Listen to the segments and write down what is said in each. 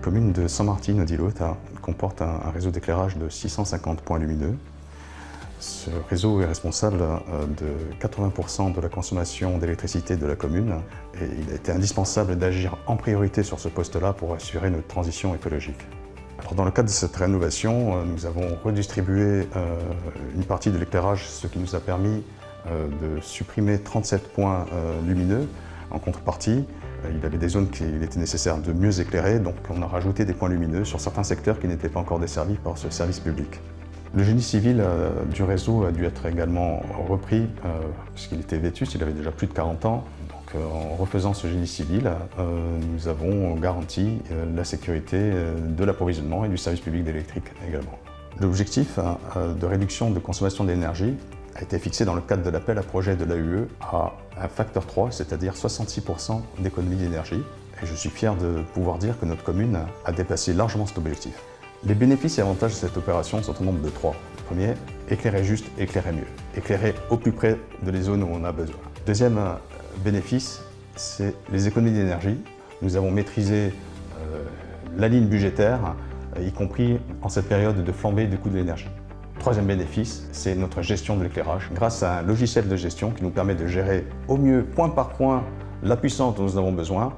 La commune de Saint-Martin-Odilhaute comporte un réseau d'éclairage de 650 points lumineux. Ce réseau est responsable de 80% de la consommation d'électricité de la commune et il a été indispensable d'agir en priorité sur ce poste-là pour assurer notre transition écologique. Alors, dans le cadre de cette rénovation, nous avons redistribué une partie de l'éclairage, ce qui nous a permis de supprimer 37 points lumineux. En contrepartie, il y avait des zones qu'il était nécessaire de mieux éclairer, donc on a rajouté des points lumineux sur certains secteurs qui n'étaient pas encore desservis par ce service public. Le génie civil du réseau a dû être également repris puisqu'il était vétuste, il avait déjà plus de 40 ans. Donc, en refaisant ce génie civil, nous avons garanti la sécurité de l'approvisionnement et du service public d'électrique également. L'objectif de réduction de consommation d'énergie a été fixé dans le cadre de l'appel à projet de l'AUE à un facteur 3, c'est-à-dire 66% d'économie d'énergie. Et je suis fier de pouvoir dire que notre commune a dépassé largement cet objectif. Les bénéfices et avantages de cette opération sont au nombre de 3. Le premier, éclairer juste, éclairer mieux. Éclairer au plus près de les zones où on a besoin. Deuxième bénéfice, c'est les économies d'énergie. Nous avons maîtrisé la ligne budgétaire, y compris en cette période de flambée du coût de l'énergie. Troisième bénéfice, c'est notre gestion de l'éclairage. Grâce à un logiciel de gestion qui nous permet de gérer au mieux, point par point, la puissance dont nous avons besoin,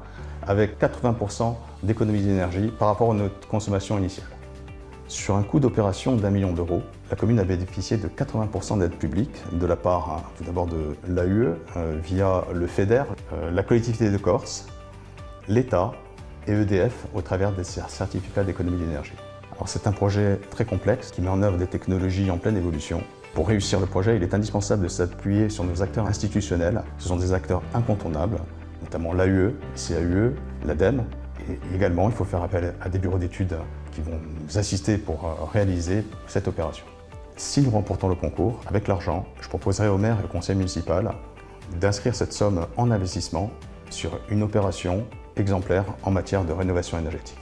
avec 80% d'économie d'énergie par rapport à notre consommation initiale. Sur un coût d'opération d'1 million d'euros, la commune a bénéficié de 80% d'aides publiques de la part tout d'abord de l'AUE via le FEDER, la collectivité de Corse, l'État et EDF au travers des certificats d'économie d'énergie. Alors c'est un projet très complexe qui met en œuvre des technologies en pleine évolution. Pour réussir le projet, il est indispensable de s'appuyer sur nos acteurs institutionnels. Ce sont des acteurs incontournables, notamment l'AUE, le CAUE, l'ADEME. Et également, il faut faire appel à des bureaux d'études qui vont nous assister pour réaliser cette opération. Si nous remportons le concours, avec l'argent, je proposerai au maire et au conseil municipal d'inscrire cette somme en investissement sur une opération exemplaire en matière de rénovation énergétique.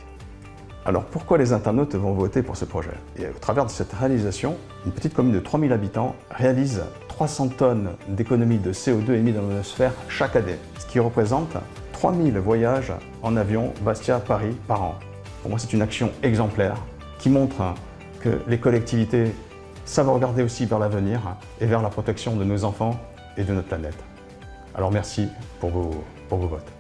Alors pourquoi les internautes vont voter pour ce projet? Et au travers de cette réalisation, une petite commune de 3000 habitants réalise 300 tonnes d'économies de CO2 émis dans l'atmosphère chaque année, ce qui représente 3000 voyages en avion Bastia-Paris par an. Pour moi, c'est une action exemplaire qui montre que les collectivités savent regarder aussi vers l'avenir et vers la protection de nos enfants et de notre planète. Alors merci pour vos votes.